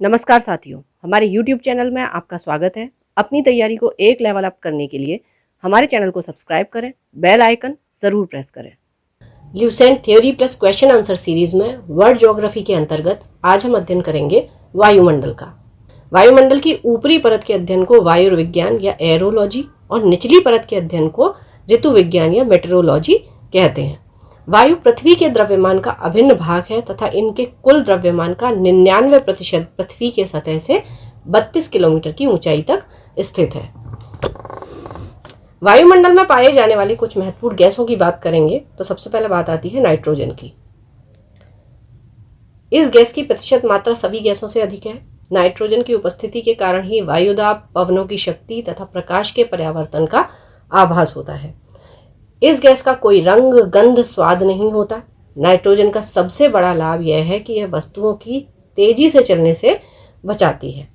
नमस्कार साथियों, हमारे YouTube चैनल में आपका स्वागत है। अपनी तैयारी को एक लेवल अप करने के लिए हमारे चैनल को सब्सक्राइब करें, बेल आइकन ज़रूर प्रेस करें। Lucent theory plus question answer series में वर्ल्ड ज्योग्राफी के अंतर्गत आज हम अध्ययन करेंगे वायुमंडल का। वायुमंडल की ऊपरी परत के अध्ययन को वायुविज्ञान या एरोलॉजी और निचली परत के अध्ययन को ऋतु विज्ञान या मेटेरोलॉजी कहते हैं। वायु पृथ्वी के द्रव्यमान का अभिन्न भाग है तथा इनके कुल द्रव्यमान का 99% पृथ्वी के सतह से 32 किलोमीटर की ऊंचाई तक स्थित है। वायुमंडल में पाए जाने वाली कुछ महत्वपूर्ण गैसों की बात करेंगे तो सबसे पहले बात आती है नाइट्रोजन की। इस गैस की प्रतिशत मात्रा सभी गैसों से अधिक है। नाइट्रोजन की उपस्थिति के कारण ही वायुदाब, पवनों की शक्ति तथा प्रकाश के परावर्तन का आभास होता है। इस गैस का कोई रंग, गंध, स्वाद नहीं होता। नाइट्रोजन का सबसे बड़ा लाभ यह है कि यह वस्तुओं की तेजी से चलने से बचाती है।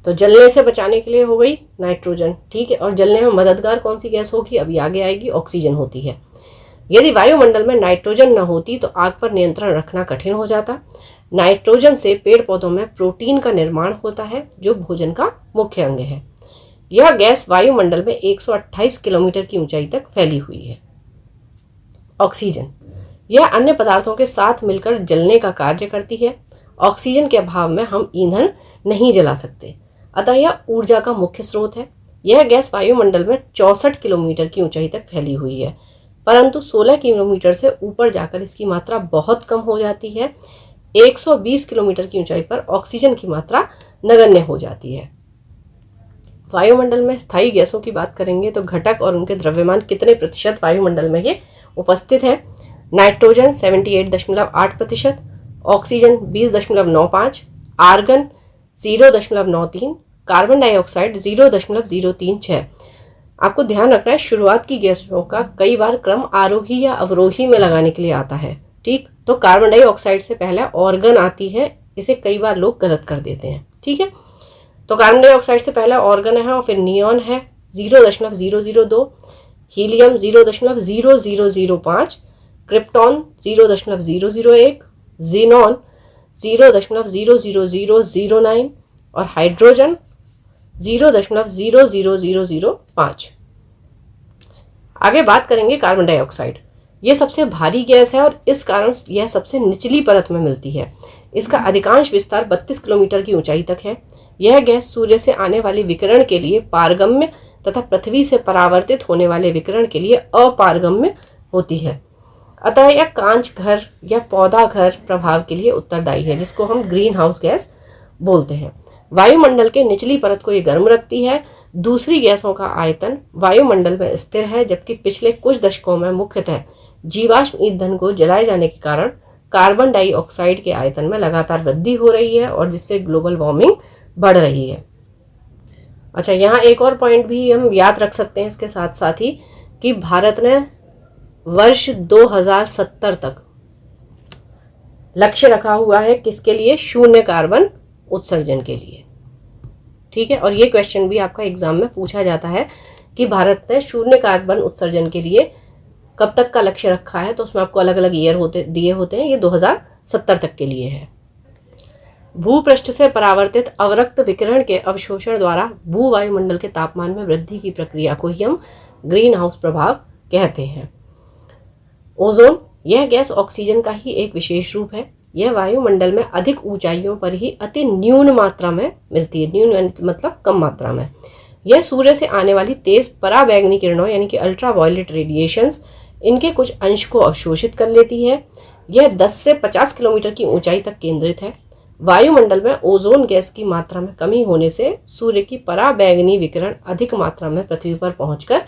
तो जलने से बचाने के लिए हो गई नाइट्रोजन, ठीक है। और जलने में मददगार कौन सी गैस होगी, अभी आगे आएगी, ऑक्सीजन होती है। यदि वायुमंडल में नाइट्रोजन न होती तो आग पर नियंत्रण रखना कठिन हो जाता। नाइट्रोजन से पेड़ पौधों में प्रोटीन का निर्माण होता है जो भोजन का मुख्य अंग है। यह गैस वायुमंडल में 128 किलोमीटर की ऊंचाई तक फैली हुई है। ऑक्सीजन, यह अन्य पदार्थों के साथ मिलकर जलने का कार्य करती है। ऑक्सीजन के अभाव में हम ईंधन नहीं जला सकते, अतः यह ऊर्जा का मुख्य स्रोत है। यह गैस वायुमंडल में 64 किलोमीटर की ऊंचाई तक फैली हुई है, परंतु 16 किलोमीटर से ऊपर जाकर इसकी मात्रा बहुत कम हो जाती है। 120 किलोमीटर की ऊंचाई पर ऑक्सीजन की मात्रा नगण्य हो जाती है। वायुमंडल में स्थायी गैसों की बात करेंगे तो घटक और उनके द्रव्यमान कितने प्रतिशत वायुमंडल में ये उपस्थित है। Nitrogen 78.8%, oxygen 20.95%, argon 0.93%, carbon dioxide 0.036। आपको ध्यान रखना है, शुरुआत की गैसों का कई बार क्रम आरोही या अवरोही में लगाने के लिए आता है, ठीक। तो कार्बन डाइऑक्साइड से पहले ऑर्गन आती है, इसे कई बार लोग गलत कर देते हैं, ठीक है। तो कार्बन डाइऑक्साइड से पहले ऑर्गन है और फिर नियॉन है 0.002, हीलियम 0.0005, क्रिप्टॉन 0.001, जीनॉन 0.00009 और हाइड्रोजन 0.00005। आगे बात करेंगे कार्बन डाइऑक्साइड। ये सबसे भारी गैस है और इस कारण यह सबसे निचली परत में मिलती है। इसका अधिकांश विस्तार 32 किलोमीटर की ऊंचाई तक है। यह गैस सूर्य से आने वाले विकिरण के लिए पारगम्य तथा पृथ्वी से परावर्तित होने वाले विकिरण के लिए अपारगम्य होती है, अतः यह कांच घर या पौधा घर प्रभाव के लिए उत्तरदायी है, जिसको हम ग्रीन हाउस गैस बोलते हैं। वायुमंडल के निचली परत को ये गर्म रखती है। दूसरी गैसों का आयतन वायुमंडल में स्थिर है, जबकि पिछले कुछ दशकों में मुख्यतः जीवाश्म ईंधन को जलाए जाने के कारण कार्बन डाइऑक्साइड के आयतन में लगातार वृद्धि हो रही है और जिससे ग्लोबल वार्मिंग बढ़ रही है। अच्छा, यहाँ एक और पॉइंट भी हम याद रख सकते हैं इसके साथ साथ ही कि भारत ने वर्ष 2070 तक लक्ष्य रखा हुआ है किसके लिए, शून्य कार्बन उत्सर्जन के लिए, ठीक है। और ये क्वेश्चन भी आपका एग्जाम में पूछा जाता है कि भारत ने शून्य कार्बन उत्सर्जन के लिए कब तक का लक्ष्य रखा है, तो उसमें आपको अलग अलग ईयर दिए होते हैं। ये 2070 तक के लिए है। भूपृष्ठ से परावर्तित अवरक्त विकिरण के अवशोषण द्वारा भू वायुमंडल के तापमान में वृद्धि की प्रक्रिया को ही हम ग्रीन हाउस प्रभाव कहते हैं। ओजोन, यह गैस ऑक्सीजन का ही एक विशेष रूप है। यह वायुमंडल में अधिक ऊंचाइयों पर ही अति न्यून मात्रा में मिलती है। न्यून मतलब कम मात्रा में। यह सूर्य से आने वाली तेज पराबैंगनी किरणों यानी कि अल्ट्रावायलेट रेडिएशंस, इनके कुछ अंश को अवशोषित कर लेती है। यह 10 से 50 किलोमीटर की ऊंचाई तक केंद्रित है। वायुमंडल में ओजोन गैस की मात्रा में कमी होने से सूर्य की पराबैंगनी विकिरण अधिक मात्रा में पृथ्वी पर पहुंचकर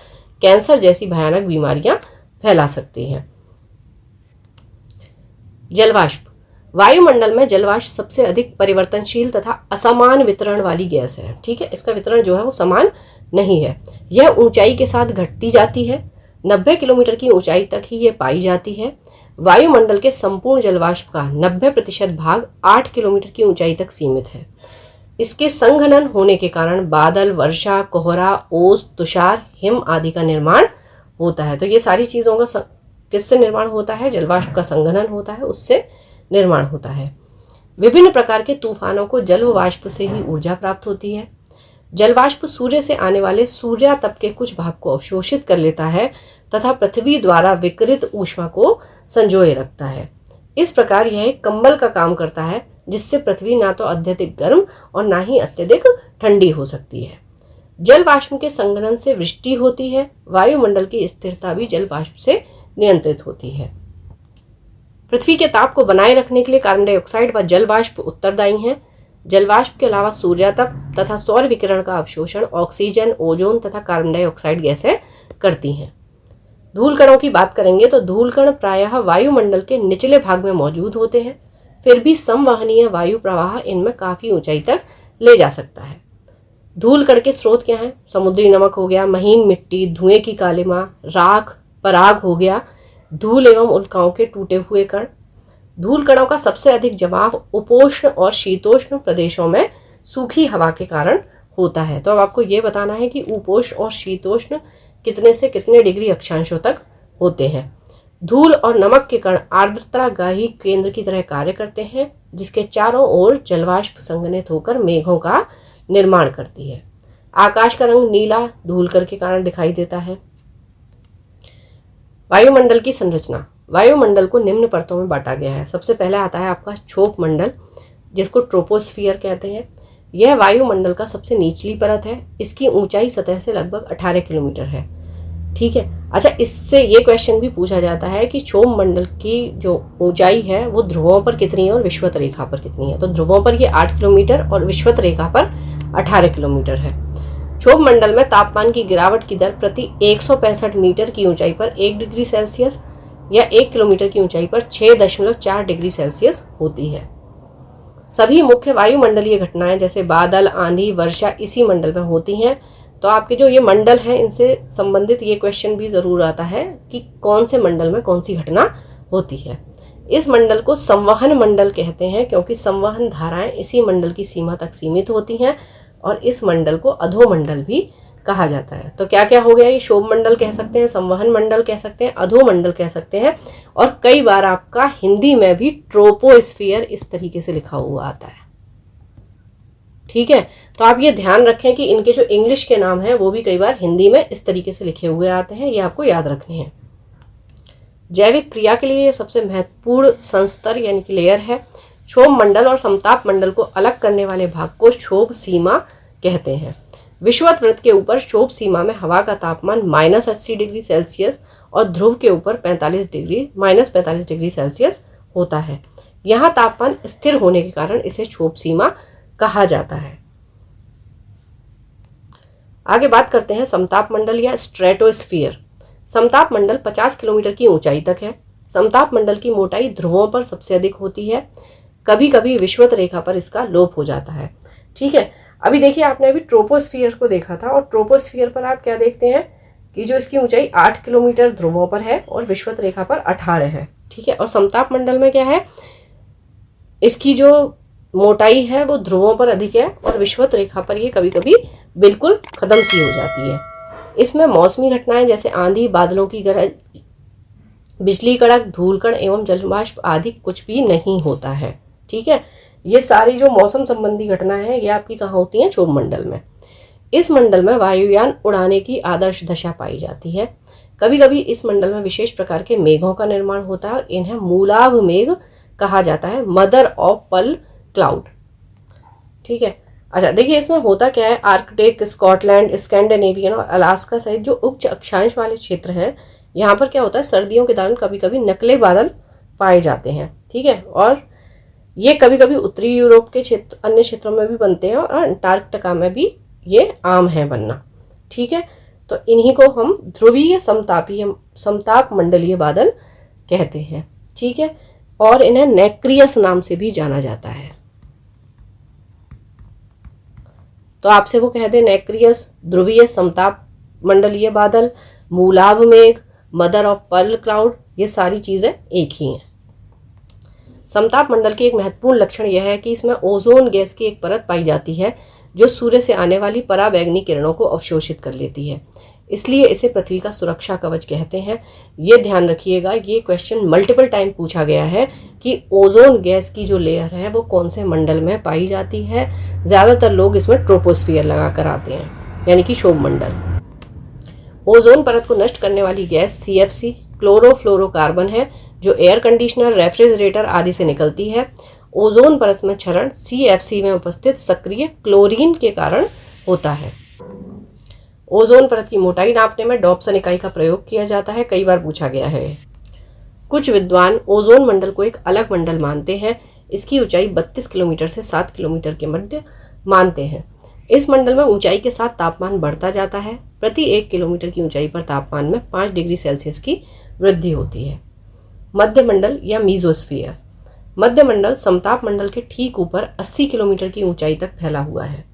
कैंसर जैसी भयानक बीमारियां फैला सकती हैं। जलवाष्प, वायुमंडल में जलवाष्प सबसे अधिक परिवर्तनशील तथा असमान वितरण वाली गैस है, ठीक है। इसका वितरण जो है वो समान नहीं है। यह ऊंचाई के साथ घटती जाती है। 90 किलोमीटर की ऊंचाई तक ही ये पाई जाती है। वायुमंडल के संपूर्ण जलवाष्प का 90% भाग 8 किलोमीटर की ऊंचाई तक सीमित है। इसके संघनन होने के कारण बादल, वर्षा, कोहरा, ओस, तुषार, हिम आदि का निर्माण होता है। तो ये सारी चीज़ों का किससे निर्माण होता है, जलवाष्प का संघनन होता है, उससे निर्माण होता है। विभिन्न प्रकार के तूफानों को जल व वाष्प से ही ऊर्जा प्राप्त होती है। जलवाष्प सूर्य से आने वाले सूर्यातप के कुछ भाग को अवशोषित कर लेता है तथा पृथ्वी द्वारा विकिरित ऊष्मा को संजोए रखता है। इस प्रकार यह एक कंबल का काम करता है, जिससे पृथ्वी ना तो अत्यधिक गर्म और ना ही अत्यधिक ठंडी हो सकती है। जल वाष्प के संघनन से वृष्टि होती है। वायुमंडल की स्थिरता भी जल वाष्प से नियंत्रित होती है। पृथ्वी के ताप को बनाए रखने के लिए कार्बन डाइऑक्साइड व जल वाष्प उत्तरदायी हैं। जल वाष्प के अलावा सूर्यातप तथा सौर विकिरण का अवशोषण ऑक्सीजन, ओजोन तथा कार्बन डाइऑक्साइड गैसें करती हैं। धूल कणों की बात करेंगे तो धूल कण प्रायः वायुमंडल के निचले भाग में मौजूद होते हैं, फिर भी संवहनीय वायु प्रवाह इनमें काफी ऊंचाई तक ले जा सकता है। धूल कण के स्रोत क्या हैं? समुद्री नमक हो गया, महीन मिट्टी, धुएं की कालिमा, राख, पराग हो गया, धूल एवं उल्काओं के टूटे हुए कण। धूल कणों का सबसे अधिक जमाव उपोष्ण और शीतोष्ण प्रदेशों में सूखी हवा के कारण होता है। तो अब आपको ये बताना है कि उपोष्ण और शीतोष्ण कितने से कितने डिग्री अक्षांशों तक होते हैं। धूल और नमक के कण आर्द्रतागाही केंद्र की तरह कार्य करते हैं, जिसके चारों ओर जलवाष्प संघनित होकर मेघों का निर्माण करती है। आकाश का रंग नीला धूल कण के कारण दिखाई देता है। वायुमंडल की संरचना। वायुमंडल को निम्न परतों में बांटा गया है। सबसे पहले आता है आपका क्षोभ मंडल, जिसको ट्रोपोस्फियर कहते हैं। यह वायुमंडल का सबसे निचली परत है। इसकी ऊंचाई सतह से लगभग 18 किलोमीटर है। ठीक है। अच्छा, इससे ये क्वेश्चन भी पूछा जाता है कि क्षोभ मंडल की जो ऊंचाई है वो ध्रुवों पर कितनी है और विषुवत रेखा पर कितनी है। तो ध्रुवों पर ये 8 किलोमीटर और विषुवत रेखा पर 18 किलोमीटर है। क्षोभ मंडल में तापमान की गिरावट की दर प्रति 165 मीटर की ऊंचाई पर 1 डिग्री सेल्सियस या 1 किलोमीटर की ऊंचाई पर 6.4 डिग्री सेल्सियस होती है। सभी मुख्य वायुमंडलीय घटनाएं जैसे बादल, आंधी, वर्षा इसी मंडल में होती हैं। तो आपके जो ये मंडल हैं इनसे संबंधित ये क्वेश्चन भी ज़रूर आता है कि कौन से मंडल में कौन सी घटना होती है। इस मंडल को संवहन मंडल कहते हैं, क्योंकि संवहन धाराएं इसी मंडल की सीमा तक सीमित होती हैं, और इस मंडल को अधोमंडल भी कहा जाता है। तो क्या क्या हो गया? ये क्षोभ मंडल कह सकते हैं, संवहन मंडल कह सकते हैं, अधोमंडल कह सकते हैं, और कई बार आपका हिंदी में भी ट्रोपोस्फियर इस तरीके से लिखा हुआ आता है। ठीक है। तो आप ये ध्यान रखें कि इनके जो इंग्लिश के नाम हैं वो भी कई बार हिंदी में इस तरीके से लिखे हुए आते हैं, ये आपको याद रखने हैं। जैविक क्रिया के लिए सबसे महत्वपूर्ण संस्तर यानी कि लेयर है। क्षोभ मंडल और समताप मंडल को अलग करने वाले भाग को क्षोभ सीमा कहते हैं। विषुवत वृत्त के ऊपर क्षोभ सीमा में हवा का तापमान -80 डिग्री सेल्सियस और ध्रुव के ऊपर -45 डिग्री सेल्सियस होता है। यहाँ तापमान स्थिर होने के कारण इसे क्षोभ सीमा कहा जाता है। आगे बात करते हैं समताप मंडल या स्ट्रेटोस्फियर। समताप मंडल 50 किलोमीटर की ऊंचाई तक है। समताप मंडल की मोटाई ध्रुवों पर सबसे अधिक होती है। कभी कभी विषुवत रेखा पर इसका लोप हो जाता है। ठीक है। अभी देखिए, आपने अभी ट्रोपोस्फियर को देखा था, और ट्रोपोस्फियर पर आप क्या देखते हैं कि जो इसकी ऊंचाई 8 किलोमीटर ध्रुवों पर है और विषुवत रेखा पर 18 है। ठीक है। और समताप मंडल में क्या है, इसकी जो मोटाई है वो ध्रुवों पर अधिक है और विषुवत रेखा पर ये कभी कभी बिल्कुल खत्म सी हो जाती है। इसमें मौसमी घटनाएं जैसे आंधी, बादलों की गरज, बिजली कड़क, धूलकण एवं जलवाष्प आदि कुछ भी नहीं होता है। ठीक है। ये सारी जो मौसम संबंधी घटनाएं हैं ये आपकी कहाँ होती हैं? क्षोभ मंडल में। इस मंडल में वायुयान उड़ाने की आदर्श दशा पाई जाती है। कभी कभी इस मंडल में विशेष प्रकार के मेघों का निर्माण होता है और इन्हें मूलाभ मेघ कहा जाता है, मदर ऑफ पर्ल क्लाउड। ठीक है। अच्छा, देखिए इसमें होता क्या है, आर्कटिक, स्कॉटलैंड, स्कैंडिनेवियन और अलास्का सहित जो उच्च अक्षांश वाले क्षेत्र हैं, यहाँ पर क्या होता है, सर्दियों के दौरान कभी कभी नकले बादल पाए जाते हैं। ठीक है। और ये कभी कभी उत्तरी यूरोप के क्षेत्र, अन्य क्षेत्रों में भी बनते हैं, और अंटार्कटिका में भी ये आम है बनना। ठीक है। तो इन्हीं को हम ध्रुवीय समताप मंडलीय बादल कहते हैं। ठीक है। और इन्हें नेक्रियस नाम से भी जाना जाता है। तो आपसे वो कहते हैं नेक्रियस, ध्रुवीय समताप मंडलीय बादल, मूलाभ मेघ, मदर ऑफ पर्ल क्लाउड, ये सारी चीजें एक ही हैं। समताप मंडल की एक महत्वपूर्ण लक्षण यह है कि इसमें ओजोन गैस की एक परत पाई जाती है जो सूर्य से आने वाली पराबैंगनी किरणों को अवशोषित कर लेती है। इसलिए इसे पृथ्वी का सुरक्षा कवच कहते हैं। ये ध्यान रखिएगा, ये क्वेश्चन मल्टीपल टाइम पूछा गया है कि ओजोन गैस की जो लेयर है वो कौन से मंडल में पाई जाती है। ज़्यादातर लोग इसमें ट्रोपोस्फियर लगा कर आते हैं, यानी कि शोभ मंडल। ओजोन परत को नष्ट करने वाली गैस CFC क्लोरोफ्लोरोकार्बन है, जो एयर कंडीशनर, रेफ्रिजरेटर आदि से निकलती है। ओजोन परत में क्षरण CFC में उपस्थित सक्रिय क्लोरीन के कारण होता है। ओजोन परत की मोटाई नापने में डॉप्सन इकाई का प्रयोग किया जाता है, कई बार पूछा गया है। कुछ विद्वान ओजोन मंडल को एक अलग मंडल मानते हैं। इसकी ऊंचाई 32 किलोमीटर से 7 किलोमीटर के मध्य मानते हैं। इस मंडल में ऊंचाई के साथ तापमान बढ़ता जाता है। प्रति 1 किलोमीटर की ऊंचाई पर तापमान में 5 डिग्री सेल्सियस की वृद्धि होती है। मध्य मंडल या मीजोस्फीयर। मध्य मंडल समताप मंडल के ठीक ऊपर 80 किलोमीटर की ऊंचाई तक फैला हुआ है।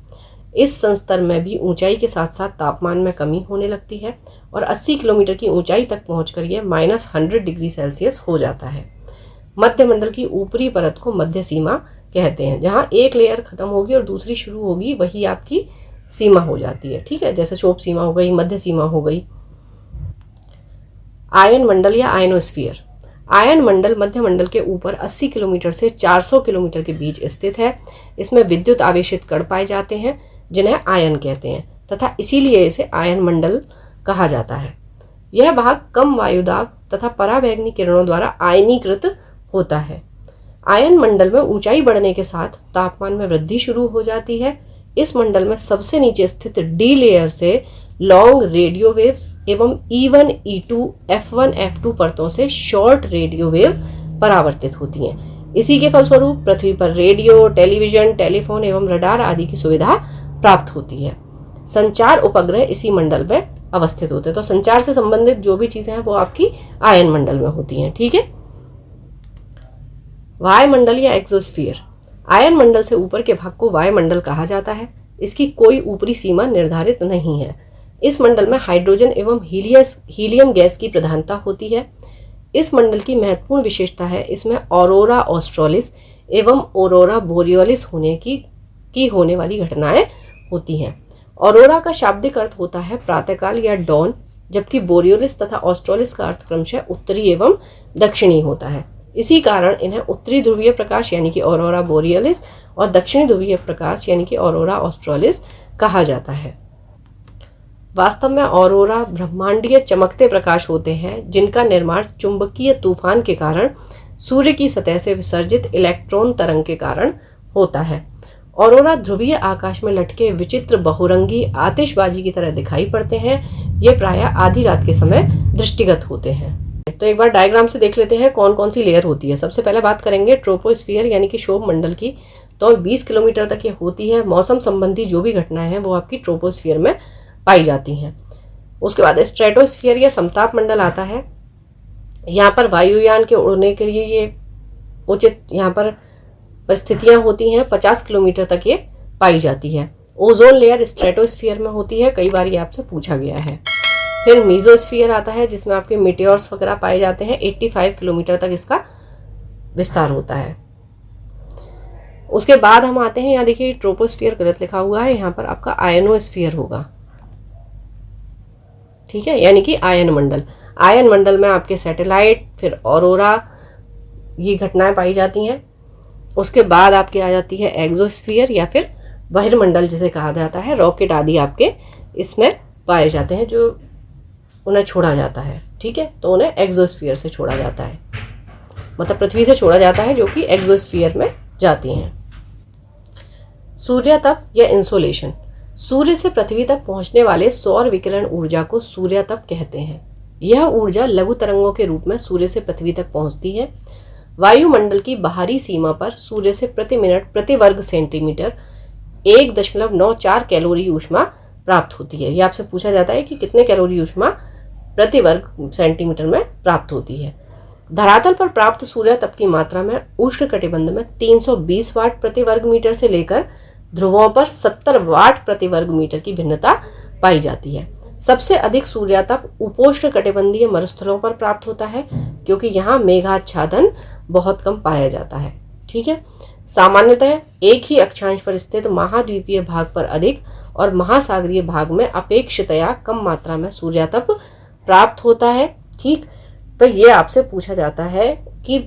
इस संस्तर में भी ऊंचाई के साथ साथ तापमान में कमी होने लगती है और 80 किलोमीटर की ऊंचाई तक पहुंचकर यह -100 डिग्री सेल्सियस हो जाता है। मध्य मंडल की ऊपरी परत को मध्य सीमा कहते हैं। जहां एक लेयर खत्म होगी और दूसरी शुरू होगी, वही आपकी सीमा हो जाती है। ठीक है, जैसे शोभ सीमा हो गई, मध्य सीमा हो गई। आयन मंडल या आयनोस्फीयर। आयन मंडल मध्य मंडल के ऊपर 80 किलोमीटर से 400 किलोमीटर के बीच स्थित है। इसमें विद्युत आवेशित कण पाए जाते हैं, जिन्हें आयन कहते हैं, तथा इसीलिए इसे आयन मंडल कहा जाता है। यह भाग कम वायुदाब तथा पराबैंगनी किरणों द्वारा आयनीकृत होता है। आयन मंडल में ऊंचाई बढ़ने के साथ तापमान में वृद्धि शुरू हो जाती है। इस मंडल में सबसे नीचे स्थित डी लेयर से लॉन्ग रेडियो वेव्स एवं E1, E2, F1, F2 परतों से शॉर्ट रेडियो वेव परावर्तित होती हैं। इसी के फलस्वरूप पृथ्वी पर रेडियो, टेलीविजन, टेलीफोन एवं रडार आदि की सुविधा प्राप्त होती है। संचार उपग्रह इसी मंडल में अवस्थित होते हैं। तो संचार से संबंधित जो भी चीजें हैं वो आपकी आयन मंडल में होती हैं। ठीक है। वायुमंडल या एक्सोस्फीयर। आयन मंडल से ऊपर के भाग को वायुमंडल कहा जाता है। इसकी कोई ऊपरी सीमा निर्धारित नहीं है। इस मंडल में हाइड्रोजन एवं हीलियम गैस की प्रधानता होती है। इस मंडल की महत्वपूर्ण विशेषता है इसमें ऑरोरा ऑस्ट्रेलिस एवं ऑरोरा बोरियोलिस होने वाली घटनाएं होती हैं। ऑरोरा का शाब्दिक अर्थ होता है प्रातःकाल या डॉन, जबकि बोरियोलिस तथा ऑस्ट्रेलिस का अर्थ क्रमशः उत्तरी एवं दक्षिणी होता है। इसी कारण इन्हें उत्तरी ध्रुवीय प्रकाश यानी कि ऑरोरा बोरियोलिस और दक्षिणी ध्रुवीय प्रकाश यानी कि ऑरोरा ऑस्ट्रेलिस कहा जाता है। वास्तव में ऑरोरा ब्रह्मांडीय चमकते प्रकाश होते हैं, जिनका निर्माण चुंबकीय तूफान के कारण सूर्य की सतह से विसर्जित इलेक्ट्रॉन तरंग के कारण होता है। ऑरोरा ध्रुवीय आकाश में लटके विचित्र बहुरंगी आतिशबाजी की तरह दिखाई पड़ते हैं। ये प्रायः आधी रात के समय दृष्टिगत होते हैं। तो एक बार डायग्राम से देख लेते हैं कौन कौन सी लेयर होती है। सबसे पहले बात करेंगे ट्रोपोस्फियर यानी कि शोभ मंडल की। तो 20 किलोमीटर तक ये होती है। मौसम संबंधी जो भी घटनाएं हैं वो आपकी ट्रोपोस्फियर में पाई जाती हैं। उसके बाद स्ट्रेटोस्फियर या समताप मंडल आता है। यहाँ पर वायुयान के उड़ने के लिए ये उचित यहाँ पर परिस्थितियां होती हैं। 50 किलोमीटर तक ये पाई जाती है। ओजोन लेयर स्ट्रेटोस्फियर में होती है, कई बार ये आपसे पूछा गया है। फिर मीजोस्फियर आता है, जिसमें आपके मीटियोर्स वगैरह पाए जाते हैं। 85 किलोमीटर तक इसका विस्तार होता है। उसके बाद हम आते हैं, यहाँ देखिए ट्रोपोस्फियर गलत लिखा हुआ है, यहाँ पर आपका आयनोस्फियर होगा। ठीक है, यानी कि आयन मंडल। आयन मंडल में आपके सैटेलाइट, फिर ऑरोरा, ये घटनाएं पाई जाती हैं। उसके बाद आपके आ जाती है एक्सोस्फियर या फिर बहिर्मंडल जिसे कहा जाता है। रॉकेट आदि आपके इसमें पाए जाते हैं जो उन्हें छोड़ा जाता है। ठीक है, तो उन्हें एक्सोस्फियर से छोड़ा जाता है, मतलब पृथ्वी से छोड़ा जाता है, जो कि एक्सोस्फियर में जाती हैं। सूर्यतप या इंसोलेशन। सूर्य से पृथ्वी तक पहुंचने वाले सौर विकिरण ऊर्जा को सूर्यतप कहते हैं। यह ऊर्जा लघु तरंगों के रूप में सूर्य से पृथ्वी तक पहुंचती है। वायुमंडल की बाहरी सीमा पर सूर्य से प्रति मिनट प्रति वर्ग सेंटीमीटर 1.94 कैलोरी ऊष्मा प्राप्त होती है। यह आपसे पूछा जाता है कि कितने कैलोरी ऊष्मा प्रति वर्ग सेंटीमीटर में प्राप्त होती है। धरातल पर प्राप्त सूर्यतप की मात्रा में उष्णकटिबंध में 320 वाट प्रति वर्ग मीटर से लेकर ध्रुवों पर 70 वाट प्रति वर्ग मीटर की भिन्नता पाई जाती है। सबसे अधिक सूर्यतप उपोष्णकटिबंधीय मरुस्थलों पर प्राप्त होता है, क्योंकि यहाँ मेघाच्छादन बहुत कम पाया जाता है। ठीक है, सामान्यतः एक ही अक्षांश पर स्थित महाद्वीपीय भाग पर अधिक और महासागरीय भाग में अपेक्षितया कम मात्रा में सूर्यतप प्राप्त होता है। ठीक, तो ये आपसे पूछा जाता है कि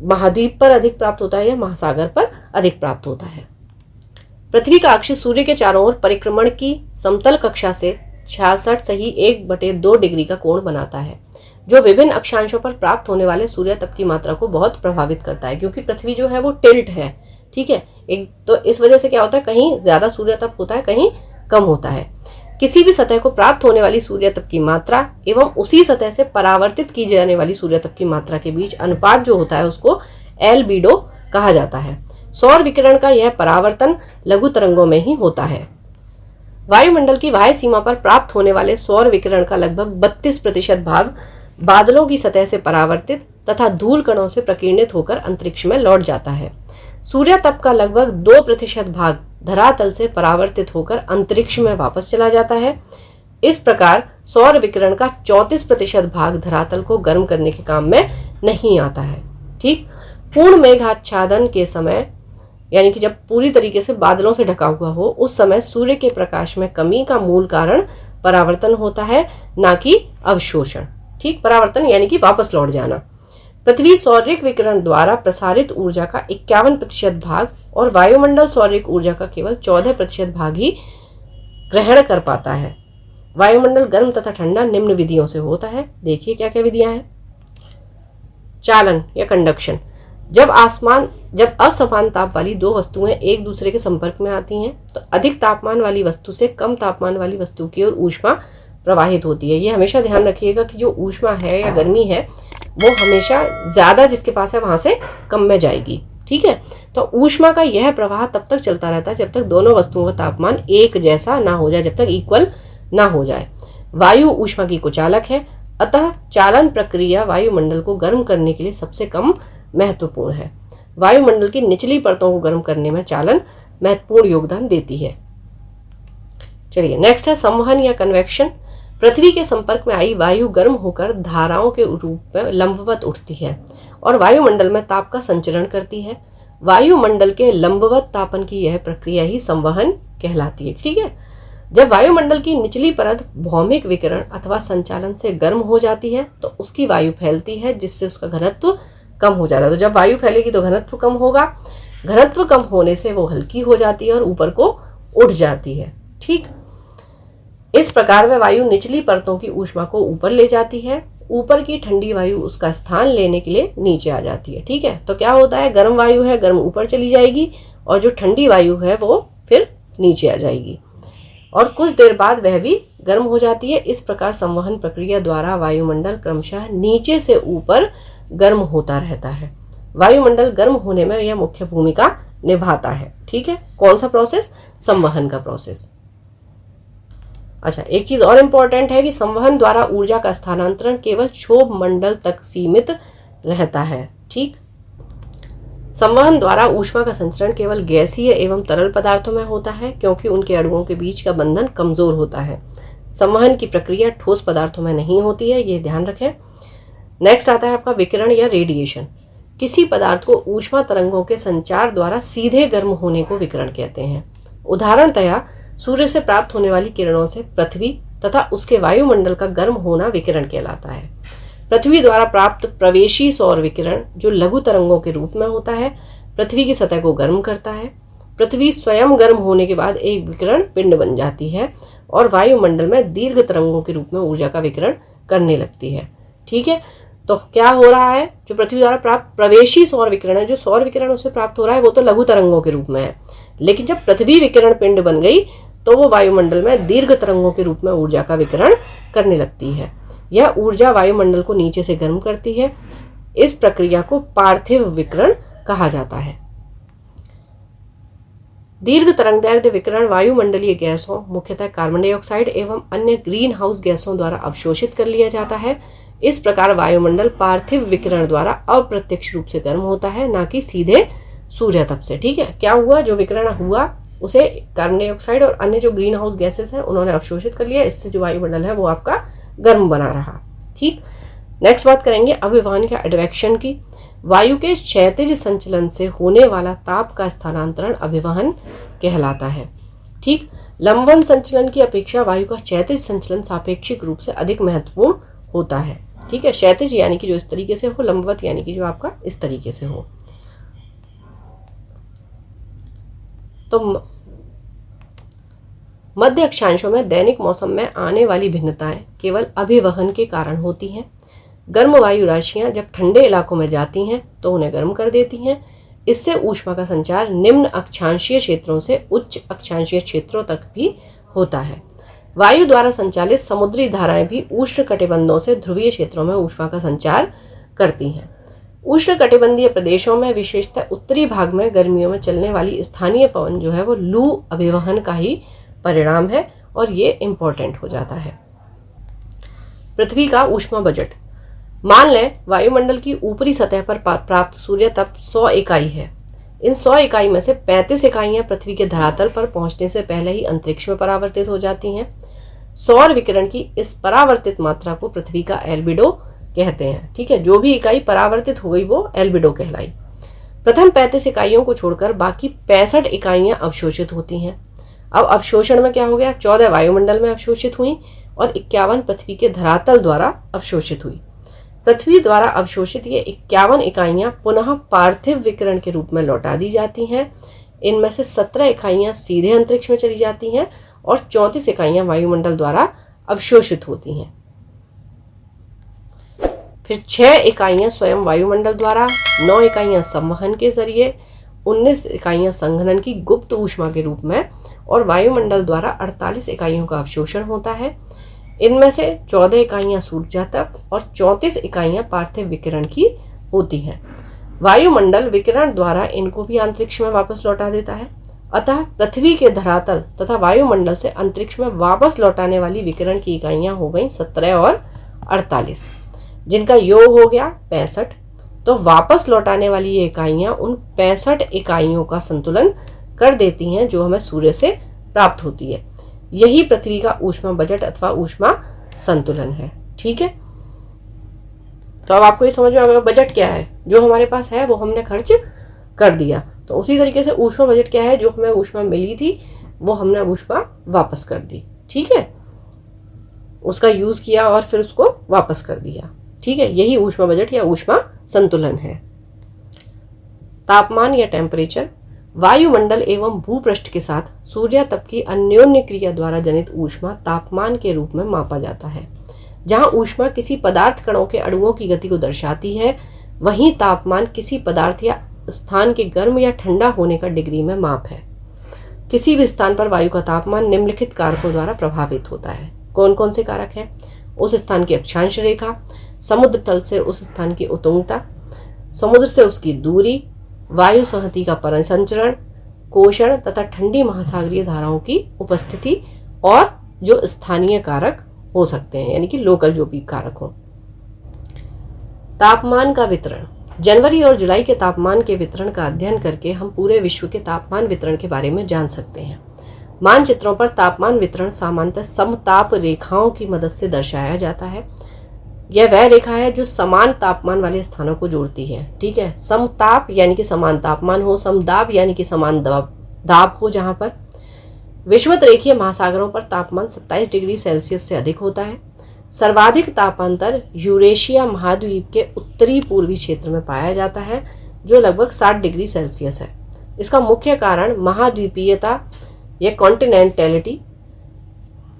महाद्वीप पर अधिक प्राप्त होता है या महासागर पर अधिक प्राप्त होता है। पृथ्वी का अक्ष सूर्य के चारों ओर परिक्रमण की समतल कक्षा से 66 सही 1/2 डिग्री का कोण बनाता है, जो विभिन्न अक्षांशों पर प्राप्त होने वाले सूर्य तप की मात्रा को बहुत प्रभावित करता है। क्योंकि पृथ्वी जो है वो टिल्ट है, ठीक है, एक तो इस वजह से क्या होता है, कहीं ज्यादा सूर्य तप होता है, कहीं कम होता है। किसी भी सतह को प्राप्त होने वाली सूर्य तप की मात्रा एवं उसी सतह से परावर्तित की जाने वाली सूर्य तप की मात्रा के बीच अनुपात जो होता है उसको एल्बिडो कहा जाता है। सौर विकिरण का यह परावर्तन लघु तरंगों में ही होता है। वायुमंडल की बाह्य सीमा पर प्राप्त होने वाले सौर विकिरण का लगभग 32% भाग बादलों की सतह से परावर्तित तथा धूल कणों से प्रकीर्णित होकर अंतरिक्ष में लौट जाता है। सूर्य तप का लगभग 2% भाग धरातल से परावर्तित होकर अंतरिक्ष में वापस चला जाता है। इस प्रकार सौर विकिरण का 34% भाग धरातल को गर्म करने के काम में नहीं आता है। ठीक, पूर्ण मेघाच्छादन के समय, यानी कि जब पूरी तरीके से बादलों से ढका हुआ हो, उस समय सूर्य के प्रकाश में कमी का मूल कारण परावर्तन होता है, ना कि अवशोषण। ठीक, परावर्तन यानी कि वापस लौट जाना। पृथ्वी सौर्यिक विकिरण द्वारा प्रसारित ऊर्जा का 51% भाग और वायुमंडल सौर्यिक ऊर्जा का केवल 14% भाग ही ग्रहण कर पाता है। वायुमंडल गर्म तथा ठंडा निम्न विधियों से होता है। देखिए क्या क्या विधियां हैं। चालन या कंडक्शन, जब असमान ताप वाली दो वस्तुएं एक दूसरे के संपर्क में आती हैं तो अधिक तापमान वाली वस्तु से कम तापमान वाली वस्तु की ओर ऊष्मा प्रवाहित होती है। ये हमेशा ध्यान रखिएगा कि जो ऊष्मा है या गर्मी है वो हमेशा ज्यादा जिसके पास है वहां से कम में जाएगी। ठीक है, तो ऊष्मा का यह प्रवाह तब तक चलता रहता है जब तक दोनों वस्तुओं का तापमान एक जैसा ना हो जाए, जब तक इक्वल ना हो जाए। वायु ऊष्मा की कुचालक है, अतः चालन प्रक्रिया वायुमंडल को गर्म करने के लिए सबसे कम महत्वपूर्ण है। वायुमंडल की निचली परतों को गर्म करने में चालन महत्वपूर्ण योगदान देती है। चलिए नेक्स्ट है संवहन या कन्वेक्शन। पृथ्वी के संपर्क में आई वायु गर्म होकर धाराओं के रूप में लंबवत उठती है और वायुमंडल में ताप का संचरण करती है। वायुमंडल के लंबवत तापन की यह प्रक्रिया ही संवहन कहलाती है। ठीक है, जब वायुमंडल की निचली परत भौमिक विकिरण अथवा संचालन से गर्म हो जाती है तो उसकी वायु फैलती है, जिससे उसका घनत्व कम हो जाता है। तो जब वायु फैलेगी तो घनत्व कम होगा, घनत्व कम होने से वो हल्की हो जाती है और ऊपर को उठ जाती है। ठीक, इस प्रकार वह वायु निचली परतों की ऊष्मा को ऊपर ले जाती है, ऊपर की ठंडी वायु उसका स्थान लेने के लिए नीचे आ जाती है। ठीक है, तो क्या होता है, गर्म वायु है, गर्म ऊपर चली जाएगी और जो ठंडी वायु है वो फिर नीचे आ जाएगी और कुछ देर बाद वह भी गर्म हो जाती है। इस प्रकार संवहन प्रक्रिया द्वारा वायुमंडल क्रमशः नीचे से ऊपर गर्म होता रहता है। वायुमंडल गर्म होने में यह मुख्य भूमिका निभाता है। ठीक है, कौन सा प्रोसेस, संवहन का प्रोसेस। अच्छा, एक चीज और इम्पोर्टेंट है कि संवहन द्वारा ऊर्जा का स्थानांतरण केवल क्षोभ मंडल तक सीमित रहता है। ठीक, संवहन द्वारा ऊष्मा का संचरण केवल गैसीय एवं तरल पदार्थों में होता है क्योंकि उनके अणुओं के बीच का बंधन कमजोर होता है। संवहन की प्रक्रिया ठोस पदार्थों में नहीं होती है, ये ध्यान रखें। नेक्स्ट आता है आपका विकिरण या रेडिएशन। किसी पदार्थ को ऊष्मा तरंगों के संचार द्वारा सीधे गर्म होने को विकिरण कहते हैं। उदाहरणतया सूर्य से प्राप्त होने वाली किरणों से पृथ्वी तथा उसके वायुमंडल का गर्म होना विकिरण कहलाता है। पृथ्वी द्वारा प्राप्त प्रवेशी सौर विकिरण जो लघु तरंगों के रूप में होता है, पृथ्वी की सतह को गर्म करता है। पृथ्वी स्वयं गर्म होने के बाद एक विकिरण पिंड बन जाती है और वायुमंडल में दीर्घ तरंगों के रूप में ऊर्जा का विकिरण करने लगती है। ठीक है, तो क्या हो रहा है, जो पृथ्वी द्वारा प्राप्त प्रवेशी सौर विकिरण है, जो सौर विकिरण उससे प्राप्त हो रहा है वो तो लघु तरंगों के रूप में है, लेकिन जब पृथ्वी विकिरण पिंड बन गई तो वो वायुमंडल में दीर्घ तरंगों के रूप में ऊर्जा का विकिरण करने लगती है। यह ऊर्जा वायुमंडल को नीचे से गर्म करती है। इस प्रक्रिया को पार्थिव विकिरण कहा जाता है। दीर्घ तरंगदैर्घ्य विकिरण वायुमंडलीय गैसों, मुख्यतः कार्बन डाइऑक्साइड एवं अन्य ग्रीन हाउस गैसों द्वारा अवशोषित कर लिया जाता है। इस प्रकार वायुमंडल पार्थिव विकिरण द्वारा अप्रत्यक्ष रूप से गर्म होता है, ना कि सीधे सूर्य तप से। ठीक है, क्या हुआ, जो विकिरण हुआ उसे कार्बन डाइऑक्साइड और अन्य जो ग्रीन हाउस गैसेस हैं उन्होंने अवशोषित कर लिया, इससे जो वायुमंडल है वो आपका गर्म बना रहा। ठीक, नेक्स्ट बात करेंगे अभिवहन या एडवेक्शन की। वायु के क्षैतिज संचलन से होने वाला ताप का स्थानांतरण अभिवहन कहलाता है। ठीक, लंबन संचलन की अपेक्षा वायु का क्षैतिज संचलन सापेक्षिक रूप से अधिक महत्वपूर्ण होता है। ठीक है, क्षैतिज यानी कि जो इस तरीके से हो, लंबवत यानी कि जो आपका इस तरीके से हो। तो मध्य अक्षांशों में दैनिक मौसम में आने वाली भिन्नताएं केवल अभिवहन के कारण होती हैं। गर्म वायु राशियां जब ठंडे इलाकों में जाती हैं तो उन्हें गर्म कर देती हैं। इससे ऊष्मा का संचार निम्न अक्षांशीय क्षेत्रों से उच्च अक्षांशीय क्षेत्रों तक भी होता है। वायु द्वारा संचालित समुद्री धाराएं भी उष्णकटिबंधों से ध्रुवीय क्षेत्रों में ऊष्मा का संचार करती हैं। उष्णकटिबंधीय प्रदेशों में विशेषतः उत्तरी भाग में गर्मियों में चलने वाली स्थानीय पवन जो है वो लू अभिवहन का ही परिणाम है और ये इंपॉर्टेंट हो जाता है। पृथ्वी का ऊष्मा बजट। मान लें वायुमंडल की ऊपरी सतह पर प्राप्त सूर्य तप 100 इकाई है। इन 100 इकाई में से 35 इकाइयां पृथ्वी के धरातल पर पहुंचने से पहले ही अंतरिक्ष में परावर्तित हो जाती हैं। सौर विकिरण की इस परावर्तित मात्रा को पृथ्वी का एल्बिडो कहते हैं। ठीक है, जो भी इकाई परावर्तित हो गई वो एल्बिडो कहलाई। प्रथम 35 इकाइयों को छोड़कर बाकी 65 इकाइयां अवशोषित होती हैं। अब अवशोषण में क्या हो गया, 14 वायुमंडल में अवशोषित हुई और 51 पृथ्वी के धरातल द्वारा अवशोषित हुई। पृथ्वी द्वारा अवशोषित ये 51 इकाइयां पुनः पार्थिव विकिरण के रूप में लौटा दी जाती हैं। इनमें से 17 इकाइयां सीधे अंतरिक्ष में चली जाती हैं और 34 इकाइयां वायुमंडल द्वारा अवशोषित होती हैं। फिर 6 इकाइयां स्वयं वायुमंडल द्वारा, 9 इकाइयां संवहन के जरिए, 19 इकाइयां संघनन की गुप्त ऊष्मा के रूप में और वायुमंडल द्वारा 48 इकाइयों का अवशोषण होता है। इनमें से 14 इकाइयां सूर्य तप और 34 इकाइयां पार्थिव विकिरण की होती हैं। वायुमंडल विकिरण द्वारा इनको भी अंतरिक्ष में वापस लौटा देता है। अतः पृथ्वी के धरातल तथा वायुमंडल से अंतरिक्ष में वापस लौटाने वाली विकिरण की इकाइयां हो गई 17 और 48, जिनका योग हो गया 65। तो वापस लौटाने वाली ये इकाइयां उन 65 इकाइयों का संतुलन कर देती हैं जो हमें सूर्य से प्राप्त होती है। यही पृथ्वी का ऊष्मा बजट अथवा ऊष्मा संतुलन है। ठीक है, तो अब आपको ये समझ में आ गया बजट क्या है। जो हमारे पास है वो हमने खर्च कर दिया, तो उसी तरीके से ऊष्मा बजट क्या है, जो हमें ऊष्मा मिली थी वो हमने ऊष्मा वापस कर दी। ठीक है, उसका यूज किया और फिर उसको वापस कर दिया। ठीक है, यही ऊष्मा बजट या ऊष्मा संतुलन है। तापमान या टेम्परेचर। वायुमंडल एवं भूपृष्ठ के साथ सूर्य तप की अन्योन्य क्रिया द्वारा जनित ऊष्मा तापमान के रूप में मापा जाता है। जहां ऊष्मा किसी पदार्थ कणों के अणुओं की गति को दर्शाती है, वहीं तापमान किसी पदार्थ या स्थान के गर्म या ठंडा होने का डिग्री में माप है। किसी भी स्थान पर वायु का तापमान निम्नलिखित कारकों द्वारा प्रभावित होता है। कौन कौन से कारक हैं? उस स्थान की अक्षांश रेखा, समुद्र तल से उस स्थान की उत्तुंगता, समुद्र से उसकी दूरी, वायु संहति का परिसंचरण, कोषण तथा ठंडी महासागरीय धाराओं की उपस्थिति और जो स्थानीय कारक हो सकते हैं, यानी कि लोकल जो भी कारक हो। तापमान का वितरण। जनवरी और जुलाई के तापमान के वितरण का अध्ययन करके हम पूरे विश्व के तापमान वितरण के बारे में जान सकते हैं। मानचित्रों पर तापमान वितरण सामान्यतः समताप रेखाओं की मदद से दर्शाया जाता है। यह वह रेखा है जो समान तापमान वाले स्थानों को जोड़ती है। ठीक है, समताप यानी कि समान तापमान हो, समदाब यानी कि समान दाब हो। जहां पर विषुवत रेखीय महासागरों पर तापमान 27 डिग्री सेल्सियस से अधिक होता है। सर्वाधिक तापांतर यूरेशिया महाद्वीप के उत्तरी पूर्वी क्षेत्र में पाया जाता है, जो लगभग 60 डिग्री सेल्सियस है। इसका मुख्य कारण महाद्वीपीयता या कॉन्टिनेंटैलिटी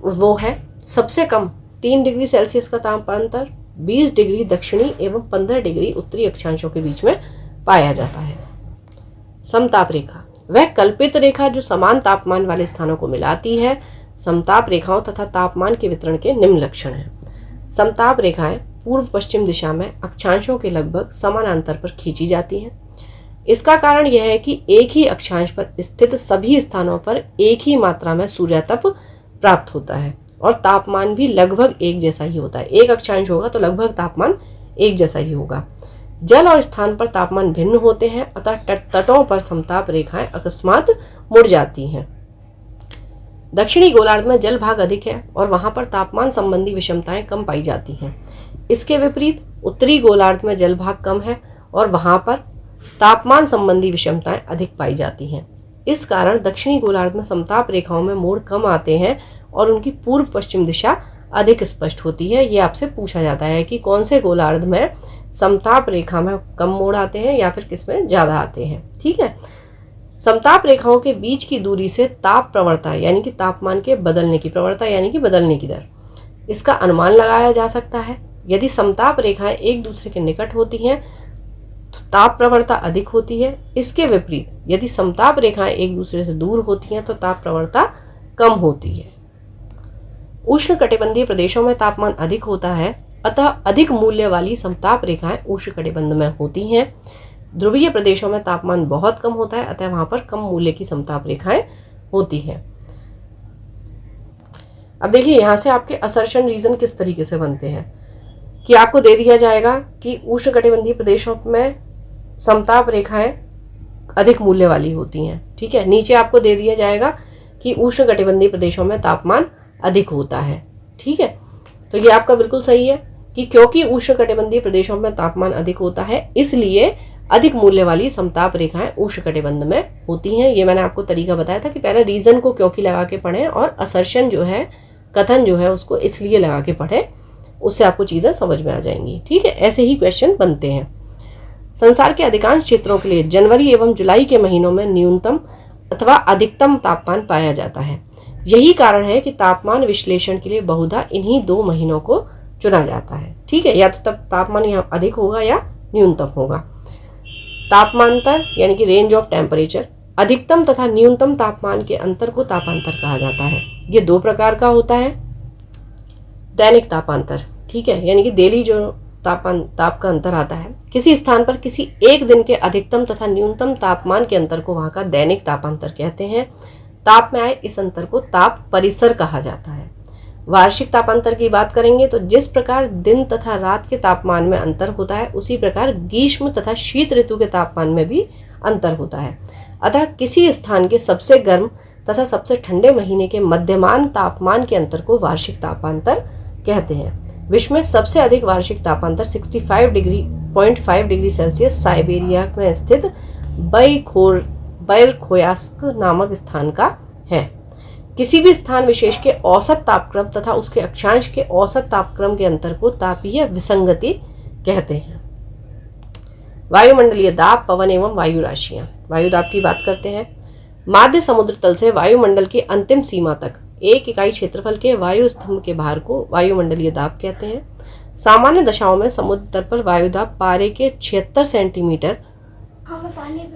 वो है। सबसे कम 3 डिग्री सेल्सियस का तापांतर 20 डिग्री दक्षिणी एवं 15 डिग्री उत्तरी अक्षांशों के बीच में पाया जाता है। समताप रेखा वह कल्पित रेखा जो समान तापमान वाले स्थानों को मिलाती है। समताप रेखाओं तथा तापमान के वितरण के निम्न लक्षण हैं। समताप रेखाएं पूर्व पश्चिम दिशा में अक्षांशों के लगभग समानांतर पर खींची जाती हैं। इसका कारण यह है कि एक ही अक्षांश पर स्थित सभी स्थानों पर एक ही मात्रा में सूर्य तप प्राप्त होता है और तापमान भी लगभग एक जैसा ही होता है। एक अक्षांश होगा तो लगभग तापमान एक जैसा ही होगा। जल और स्थान पर तापमान भिन्न होते हैं, अतः तटों पर समताप रेखाएं अकस्मात मुड़ जाती हैं। दक्षिणी गोलार्ध में जल भाग अधिक है और वहां पर तापमान संबंधी विषमताएं कम पाई जाती हैं। इसके विपरीत उत्तरी गोलार्ध में जल भाग कम है और वहां पर तापमान संबंधी विषमताएं अधिक पाई जाती हैं। इस कारण दक्षिणी गोलार्ध में समताप रेखाओं में मोड़ कम आते हैं और उनकी पूर्व पश्चिम दिशा अधिक स्पष्ट होती है। ये आपसे पूछा जाता है कि कौन से गोलार्ध में समताप रेखा में कम मोड़ आते हैं या फिर किस में ज़्यादा आते हैं। ठीक है, समताप रेखाओं के बीच की दूरी से ताप प्रवणता यानी कि तापमान के बदलने की प्रवणता यानी कि बदलने की दर, इसका अनुमान लगाया जा सकता है। यदि समताप रेखाएं एक दूसरे के निकट होती हैं तो ताप प्रवणता अधिक होती है। इसके विपरीत यदि समताप रेखाएं एक दूसरे से दूर होती हैं तो ताप प्रवणता कम होती है। उष्णकटिबंधीय प्रदेशों में तापमान अधिक होता है, अतः अधिक मूल्य वाली समताप रेखाएं उष्णकटिबंध में होती हैं। ध्रुवीय प्रदेशों में तापमान बहुत कम होता है, अतः वहां पर कम मूल्य की समताप रेखाएं होती हैं। अब देखिए यहाँ से आपके असर्शन रीजन किस तरीके से बनते हैं कि आपको दे दिया जाएगा कि उष्णकटिबंधीय प्रदेशों में समताप रेखाएं अधिक मूल्य वाली होती हैं। ठीक है, नीचे आपको दे दिया जाएगा कि उष्णकटिबंधीय प्रदेशों में तापमान अधिक होता है। ठीक है, तो ये आपका बिल्कुल सही है कि क्योंकि उष्णकटिबंधीय प्रदेशों में तापमान अधिक होता है इसलिए अधिक मूल्य वाली समताप रेखाएं उष्णकटिबंध में होती हैं। ये मैंने आपको तरीका बताया था कि पहले रीजन को क्योंकि लगा के पढ़ें और असर्शन जो है, कथन जो है, उसको इसलिए लगा के पढ़ें, उससे आपको चीज़ें समझ में आ जाएंगी। ठीक है, ऐसे ही क्वेश्चन बनते हैं। संसार के अधिकांश क्षेत्रों के लिए जनवरी एवं जुलाई के महीनों में न्यूनतम अथवा अधिकतम तापमान पाया जाता है। यही कारण है कि तापमान विश्लेषण के लिए बहुधा इन्हीं 2 महीनों को चुना जाता है। ठीक है, या तो तब तापमान यहाँ अधिक होगा या न्यूनतम होगा। तापमांतर यानी कि रेंज ऑफ टेम्परेचर, अधिकतम तथा न्यूनतम तापमान के अंतर को तापांतर कहा जाता है। ये 2 प्रकार का होता है। दैनिक तापांतर, ठीक है, यानी कि डेली जो ताप का अंतर आता है, किसी स्थान पर किसी एक दिन के अधिकतम तथा न्यूनतम तापमान के अंतर को वहां का दैनिक तापांतर कहते हैं। ताप में आए इस अंतर को ताप परिसर कहा जाता है। वार्षिक तापांतर की बात करेंगे तो जिस प्रकार दिन तथा रात के तापमान में अंतर होता है उसी प्रकार ग्रीष्म तथा शीत ऋतु के तापमान में भी अंतर होता है। अतः किसी स्थान के सबसे गर्म तथा सबसे ठंडे महीने के मध्यमान तापमान के अंतर को वार्षिक तापांतर कहते हैं। विश्व में सबसे अधिक वार्षिक तापांतर 65.5 डिग्री सेल्सियस साइबेरिया में स्थित बैरखोयास्क नामक स्थान का है। किसी भी स्थान विशेष के औसत तापक्रम तथा उसके अक्षांश के औसत तापक्रम के अंतर को तापीय विसंगति कहते हैं। वायुमंडलीय दाब, पवन एवं वायु राशियां। वायु दाब की बात करते हैं। माध्य समुद्र तल से वायुमंडल की अंतिम सीमा तक 1 इकाई क्षेत्रफल के वायु स्तंभ के भार को वायुमंडलीय दाब कहते हैं। सामान्य दशाओं में समुद्र तल पर वायु दाब पारे के 76 सेंटीमीटर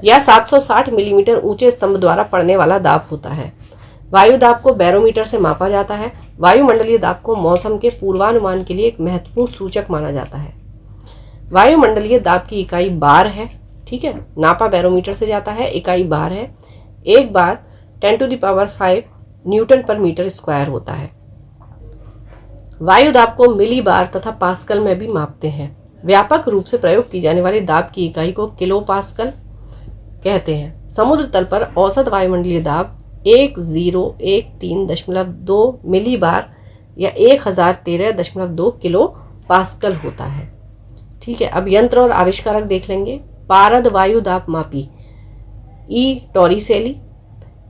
या 760 मिलीमीटर ऊंचे स्तंभ द्वारा पड़ने वाला दाब होता है। वायु दाब को बैरोमीटर से मापा जाता है। वायुमंडलीय दाब को मौसम के पूर्वानुमान के लिए एक महत्वपूर्ण सूचक माना जाता है। वायुमंडलीय दाब की इकाई बार है। ठीक है, नापा बैरोमीटर से जाता है, इकाई बार है। एक बार 10⁵ न्यूटन पर मीटर स्क्वायर होता है। वायु दाब को मिली बार तथा पास्कल में भी मापते हैं। व्यापक रूप से प्रयोग की जाने वाली दाब की इकाई को किलो पास्कल कहते हैं। समुद्र तल पर औसत वायुमंडलीय दाब 1013.2 मिली बार या 1013.2 किलो पास्कल होता है। ठीक है, अब यंत्र और आविष्कारक देख लेंगे। पारद वायु दाब मापी ई टॉरिसेली,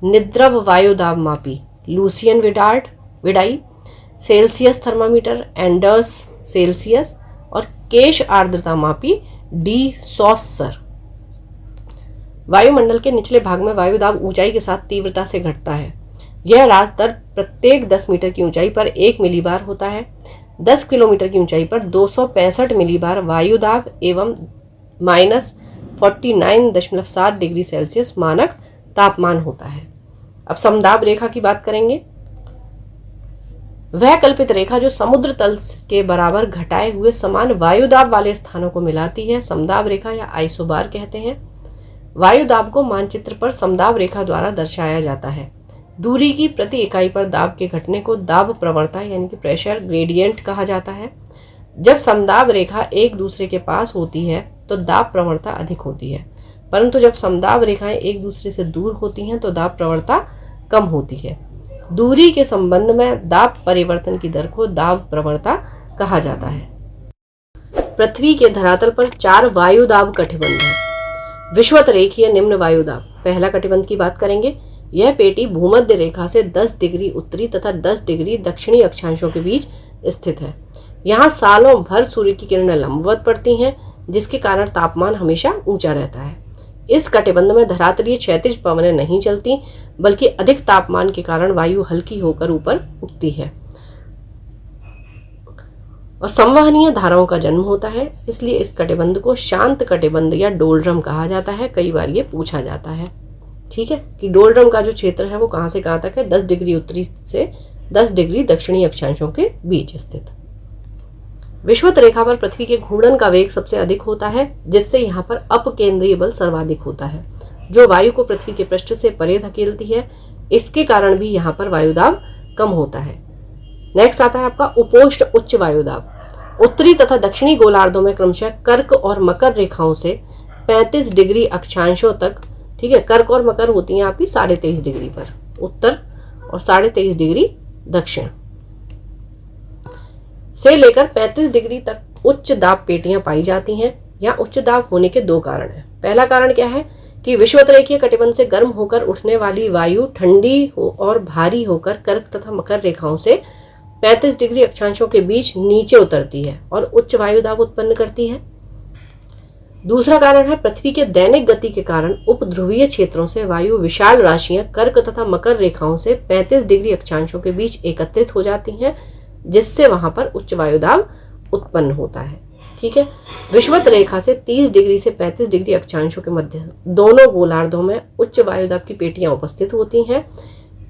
निद्रव वायु दाब मापी Lucien Vidi, Celsius thermometer Anders Celsius और केश आर्द्रता मापी डी सॉसर। वायुमंडल के निचले भाग में वायु दाब ऊंचाई के साथ तीव्रता से घटता है। यह ह्रास दर प्रत्येक 10 मीटर की ऊंचाई पर 1 मिलीबार होता है। 10 किलोमीटर की ऊंचाई पर 265 मिलीबार वायु दाब एवं -49.7 डिग्री सेल्सियस मानक तापमान होता है। अब समदाब रेखा की बात करेंगे। वह कल्पित रेखा जो समुद्र तल के बराबर घटाए हुए समान वायु दाब वाले स्थानों को मिलाती है समदाब रेखा या आइसोबार कहते हैं। वायु दाब को मानचित्र पर समदाब रेखा द्वारा दर्शाया जाता है। दूरी की प्रति इकाई पर दाब के घटने को दाब प्रवणता यानी कि प्रेशर ग्रेडियंट कहा जाता है। जब समदाब रेखा एक दूसरे के पास होती है तो दाब प्रवणता अधिक होती है, परंतु जब समदाब रेखाएं एक दूसरे से दूर होती हैं तो दाब प्रवणता कम होती है। दूरी के संबंध में दाब परिवर्तन की दर को दाब प्रवणता कहा जाता है। पृथ्वी के धरातल पर 4 वायु दाब कटिबंध है। विषुवत रेखीय निम्न वायु दाब। पहला कटिबंध की बात करेंगे। यह पेटी भूमध्य रेखा से 10 डिग्री उत्तरी तथा 10 डिग्री दक्षिणी अक्षांशों के बीच स्थित है। यहाँ सालों भर सूर्य की किरणें लंबवत पड़ती हैं, जिसके कारण तापमान हमेशा ऊंचा रहता है। इस कटिबंध में धरातलीय क्षैतिज पवनें नहीं चलती, बल्कि अधिक तापमान के कारण वायु हल्की होकर ऊपर उठती है और संवहनीय धाराओं का जन्म होता है। इसलिए इस कटिबंध को शांत कटिबंध या डोलड्रम कहा जाता है। कई बार ये पूछा जाता है, ठीक है, कि डोलड्रम का जो क्षेत्र है वो कहाँ से कहाँ तक है? 10 डिग्री उत्तरी से 10 डिग्री दक्षिणी अक्षांशों के बीच स्थित। विषुवत रेखा पर पृथ्वी के घूर्णन का वेग सबसे अधिक होता है, जिससे यहाँ पर अपकेंद्रीय बल सर्वाधिक होता है, जो वायु को पृथ्वी के पृष्ठ से परे धकेलती है। इसके कारण भी यहाँ पर वायुदाब कम होता है। नेक्स्ट आता है आपका उपोष्ण उच्च वायुदाब। उत्तरी तथा दक्षिणी गोलार्धों में क्रमशः कर्क और मकर रेखाओं से 35 डिग्री अक्षांशों तक, ठीक है, कर्क और मकर होती हैं आपकी 23.5 डिग्री पर उत्तर और 23.5 डिग्री दक्षिण से लेकर 35 डिग्री तक उच्च दाब पेटियां पाई जाती हैं। यहाँ उच्च दाब होने के दो कारण हैं। पहला कारण क्या है कि विषुवत रेखीय कटिबंध से गर्म होकर उठने वाली वायु ठंडी और भारी होकर कर्क तथा मकर रेखाओं से 35 डिग्री अक्षांशों के बीच नीचे उतरती है और उच्च वायु दाब उत्पन्न करती है। दूसरा कारण है पृथ्वी के दैनिक गति के कारण उपध्रुवीय क्षेत्रों से वायु विशाल राशियां कर्क तथा मकर रेखाओं से 35 डिग्री अक्षांशों के बीच एकत्रित हो जाती हैं, जिससे वहां पर उच्च वायुदाब उत्पन्न होता है। ठीक है, विषुवत रेखा से 30 डिग्री से 35 डिग्री अक्षांशों के मध्य दोनों गोलार्धों में उच्च वायुदाब की पेटियां उपस्थित होती हैं।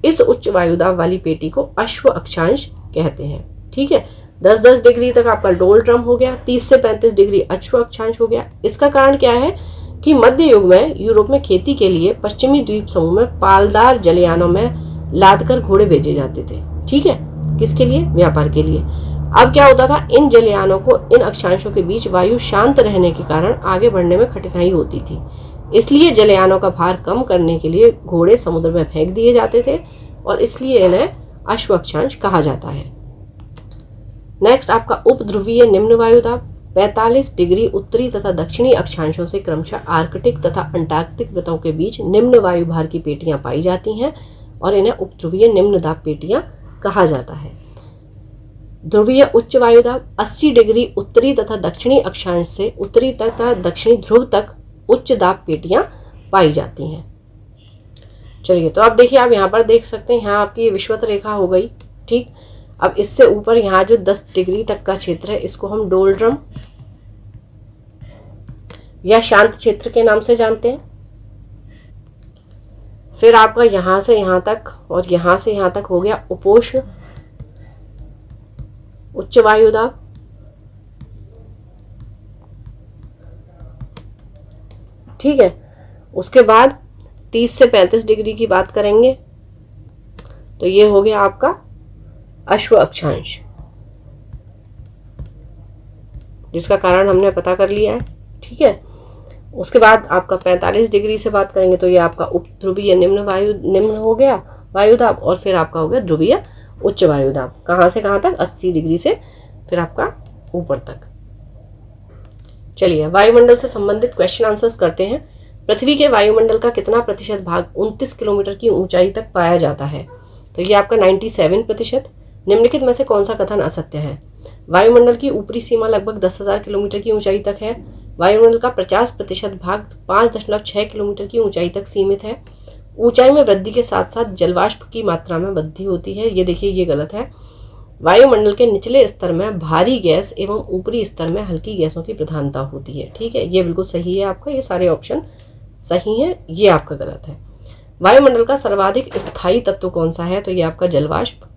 इस उच्च वायुदाब वाली पेटी को अश्व अक्षांश कहते हैं। ठीक है, 10-10 डिग्री तक आपका डोलड्रम हो गया, 30 से 35 डिग्री अश्व अक्षांश हो गया। इसका कारण क्या है कि मध्य युग में यूरोप में खेती के लिए पश्चिमी द्वीप समूह में पालदार जलयानों में लादकर घोड़े भेजे जाते थे। ठीक है, किसके लिए? व्यापार के लिए। अब क्या होता था, इन जलयानों को इन अक्षांशों के बीच वायु शांत रहने के कारण आगे बढ़ने में कठिनाई होती थी। इसलिए जलयानों का भार कम करने के लिए घोड़े समुद्र में फेंक दिए जाते थे और इसलिए इन्हें अश्व अक्षांश कहा जाता है। नेक्स्ट आपका उपध्रुवीय निम्न वायुदाब 45 डिग्री उत्तरी तथा दक्षिणी अक्षांशों से क्रमशः आर्कटिक तथा अंटार्कटिक वृत्तों के बीच निम्न वायुभार की पेटियां पाई जाती हैं और इन्हें उपध्रुवीय निम्न दाब पेटियां कहा जाता है। ध्रुवीय उच्च वायुदाब 80 डिग्री उत्तरी तथा दक्षिणी अक्षांश से उत्तरी तथा दक्षिणी ध्रुव तक उच्च दाब पेटियां पाई जाती हैं। चलिए, तो अब देखिए, आप यहाँ पर देख सकते हैं, यहाँ आपकी विषुवत रेखा हो गई। ठीक, अब इससे ऊपर यहाँ जो 10 डिग्री तक का क्षेत्र है, इसको हम डोलड्रम या शांत क्षेत्र के नाम से जानते हैं। फिर आपका यहाँ से यहाँ तक और यहाँ से यहाँ तक हो गया उपोष्ण उच्च वायुदाब। ठीक है, उसके बाद 30 से 35 डिग्री की बात करेंगे तो ये हो गया आपका अश्व अक्षांश, जिसका कारण हमने पता कर लिया है। ठीक है, उसके बाद आपका 45 डिग्री से बात करेंगे तो ये आपका उपध्रुवीय निम्न हो गया वायुदाब और फिर आपका हो गया ध्रुवीय उच्च वायुदाब। कहाँ से कहाँ तक? 80 डिग्री से फिर आपका ऊपर तक। चलिए, वायुमंडल से संबंधित क्वेश्चन आंसर्स करते हैं। पृथ्वी के वायुमंडल का कितना प्रतिशत भाग 29 किलोमीटर की ऊंचाई तक पाया जाता है? तो ये आपका 97%। निम्नलिखित में से कौन सा कथन असत्य है? वायुमंडल की ऊपरी सीमा लगभग 10,000 किलोमीटर की ऊंचाई तक है। वायुमंडल का 50% भाग 5.6 किलोमीटर की ऊंचाई तक सीमित है। ऊंचाई में वृद्धि के साथ साथ जलवाष्प की मात्रा में वृद्धि होती है। ये देखिए, ये गलत है। वायुमंडल के निचले स्तर में भारी गैस एवं ऊपरी स्तर में हल्की गैसों की प्रधानता होती है। ठीक है, ये बिल्कुल सही है आपका, ये सारे ऑप्शन सही है, ये आपका गलत है। वायुमंडल का सर्वाधिक स्थायी तत्व कौन सा है? तो ये आपका जलवाष्प।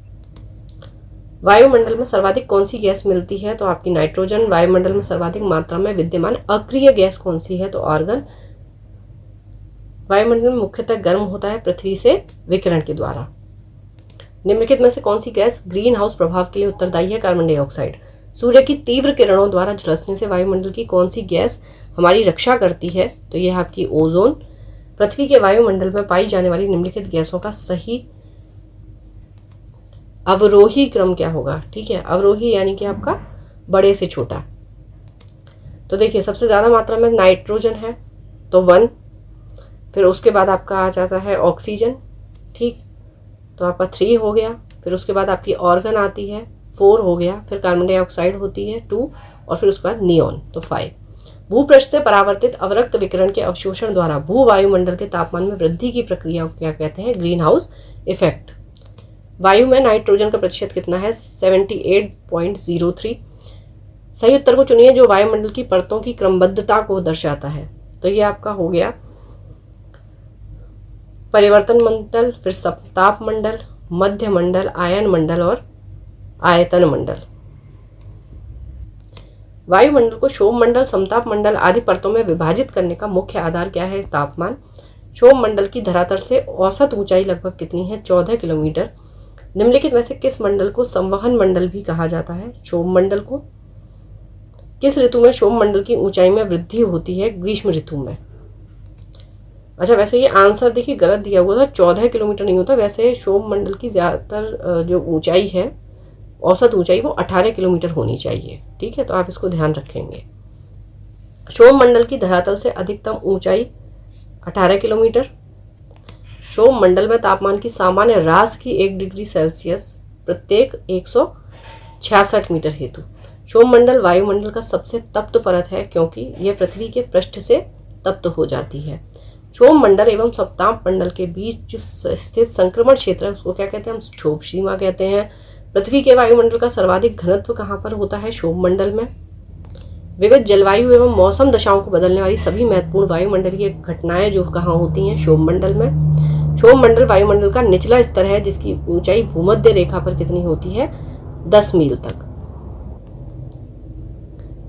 वायुमंडल में सर्वाधिक कौन सी गैस मिलती है? तो आपकी नाइट्रोजन। वायुमंडल में सर्वाधिक मात्रा में विद्यमान अक्रिय गैस कौन सी है? तो आर्गन। वायुमंडल मुख्यतः गर्म होता है पृथ्वी से विकिरण के द्वारा। निम्नलिखित में से कौन सी गैस ग्रीन हाउस प्रभाव के लिए उत्तरदायी है? Carbon dioxide. सूर्य की तीव्र किरणों द्वारा झुलसने से वायुमंडल की कौन सी गैस हमारी रक्षा करती है? तो यह आपकी ओजोन। पृथ्वी के वायुमंडल में पाई जाने वाली निम्नलिखित गैसों का सही अवरोही क्रम क्या होगा? ठीक है, अवरोही यानी कि आपका बड़े से छोटा। तो देखिए, सबसे ज्यादा मात्रा में नाइट्रोजन है तो 1, फिर उसके बाद आपका आ जाता है ऑक्सीजन। ठीक, तो आपका 3 हो गया। फिर उसके बाद आपकी ऑर्गन आती है 4 हो गया, फिर कार्बन डाइऑक्साइड होती है 2, और फिर उसके बाद नियॉन तो 5। भूपृष्ठ से परावर्तित अवरक्त विकिरण के अवशोषण द्वारा भू वायुमंडल के तापमान में वृद्धि की प्रक्रिया को क्या कहते हैं? Green house effect. वायु में नाइट्रोजन का प्रतिशत कितना है? 78.03। सही उत्तर को चुनिए जो वायुमंडल की परतों की क्रमबद्धता को दर्शाता है। तो ये आपका हो गया परिवर्तन मंडल, फिर समताप मंडल, मध्य मंडल, आयन मंडल और आयतन मंडल। वायुमंडल को क्षोभ मंडल, समताप मंडल आदि परतों में विभाजित करने का मुख्य आधार क्या है? तापमान। क्षोभ मंडल की धरातल से औसत ऊंचाई लगभग कितनी है? 14 किलोमीटर। निम्नलिखित में से किस मंडल को संवहन मंडल भी कहा जाता है? क्षोभ मंडल को। किस ऋतु में क्षोभ मंडल की ऊंचाई में वृद्धि होती है? ग्रीष्म ऋतु में। अच्छा, वैसे ये आंसर देखिए गलत दिया हुआ था, 14 किलोमीटर नहीं होता। वैसे क्षोभ मंडल की ज़्यादातर जो ऊंचाई है, औसत ऊंचाई, वो 18 किलोमीटर होनी चाहिए। ठीक है, तो आप इसको ध्यान रखेंगे। क्षोभ मंडल की धरातल से अधिकतम ऊंचाई 18 किलोमीटर। क्षोभ मंडल में तापमान की सामान्य ह्रास की 1 डिग्री सेल्सियस प्रत्येक 166 मीटर हेतु। क्षोभ मंडल वायुमंडल का सबसे तप्त परत है क्योंकि यह पृथ्वी के पृष्ठ से तप्त हो जाती है। क्षोभ मंडल एवं समताप मंडल के बीच जो स्थित संक्रमण क्षेत्र है उसको क्या कहते हैं? हम क्षोभ सीमा कहते हैं। पृथ्वी के वायुमंडल का सर्वाधिक घनत्व कहाँ पर होता है? क्षोभ मंडल में। विविध जलवायु एवं मौसम दशाओं को बदलने वाली सभी महत्वपूर्ण वायुमंडलीय घटनाएं जो कहाँ होती हैं? क्षोभ मंडल में। क्षोभ मंडल वायुमंडल का निचला स्तर है जिसकी ऊंचाई भूमध्य रेखा पर कितनी होती है? 10 मील तक।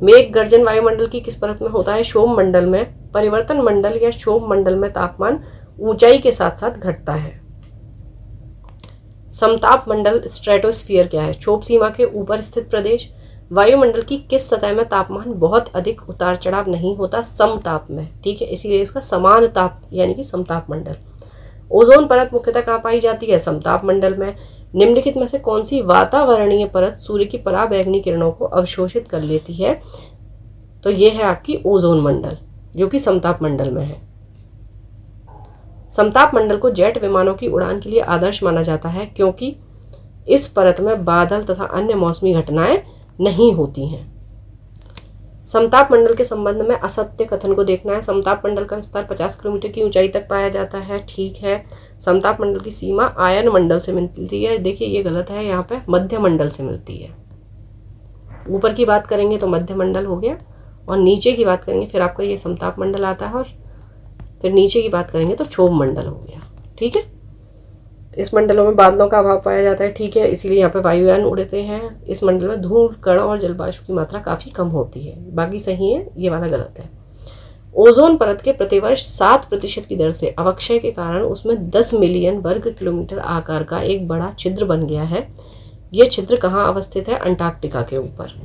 मेघ गर्जन वायुमंडल की किस परत में होता है? क्षोभ मंडल में। परिवर्तन मंडल या क्षोभ मंडल में तापमान ऊंचाई के साथ साथ घटता है। समताप मंडल स्ट्रेटोस्फीयर क्या है? क्षोभ सीमा के ऊपर स्थित प्रदेश। वायुमंडल की किस सतह में तापमान बहुत अधिक उतार चढ़ाव नहीं होता? समताप में। ठीक है, इसीलिए इसका समान ताप यानी कि समताप मंडल। ओजोन परत मुख्यतः कहाँ पाई जाती है? समताप मंडल में। निम्नलिखित में से कौन सी वातावरणीय परत सूर्य की पराबैंगनी किरणों को अवशोषित कर लेती है? तो ये है आपकी ओजोन मंडल जो कि समताप मंडल में है। समताप मंडल को जेट विमानों की उड़ान के लिए आदर्श माना जाता है क्योंकि इस परत में बादल तथा अन्य मौसमी घटनाएं नहीं होती हैं। समताप मंडल के संबंध में असत्य कथन को देखना है। समताप मंडल का विस्तार 50 किलोमीटर की ऊंचाई तक पाया जाता है। ठीक है। समताप मंडल की सीमा आयन मंडल से मिलती है। देखिए ये गलत है, यहाँ पे मध्य मंडल से मिलती है। ऊपर की बात करेंगे तो मध्य मंडल हो गया, और नीचे की बात करेंगे फिर आपका ये समताप मंडल आता है, और फिर नीचे की बात करेंगे तो क्षोभ मंडल हो गया। ठीक है। इस मंडलों में बादलों का अभाव पाया जाता है। ठीक है, इसीलिए यहाँ पे वायुयान उड़ते हैं। इस मंडल में धूल, कण और जलवाष्प की मात्रा काफ़ी कम होती है। बाकी सही है, ये वाला गलत है। ओजोन परत के प्रतिवर्ष 7% की दर से अवक्षय के कारण उसमें 10 मिलियन वर्ग किलोमीटर आकार का एक बड़ा छिद्र बन गया है। ये छिद्र कहाँ अवस्थित है? अंटार्कटिका के ऊपर।